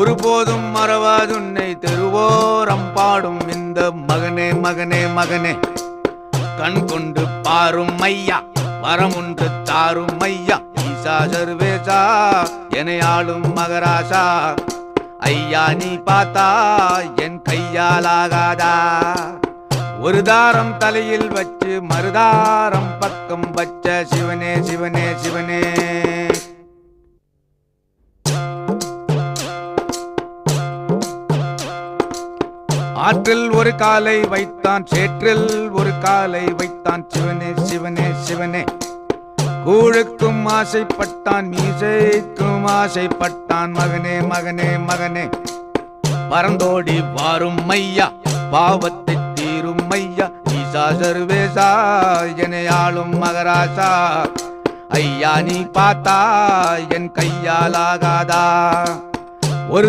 ஒருபோதும் மறவாதுன்னை தெருவோரம் பாடும் இந்த மகனே மகனே மகனே கண் கொண்டு பாரும் ஐயா வரம் ஒன்று தாரும் ஐயா ஈசா சர்வேசா என ஆளும் மகராசா ஐயா நீ பார்த்தா என் கையாலாகாதா ஒரு தாரம் தலையில் வச்சு மறுதாரம் பக்கம் வச்ச சிவனே சிவனே சிவனே ஆற்றில் ஒரு காலை வைத்தான் சேற்றில் ஒரு காலை வைத்தான் சிவனே சிவனே சிவனே கூழுக்கும் ஆசைப்பட்டான் மீசைக்கும் ஆசைப்பட்டான் மகனே மகனே மகனே பரந்தோடி வாரும் ஐயா பாவத்தை தீரும் ஐயா ஈசா சர்வேசா என ஆளும் மகராசா ஐயா நீ பார்த்தா என் கையாலாகாதா ஒரு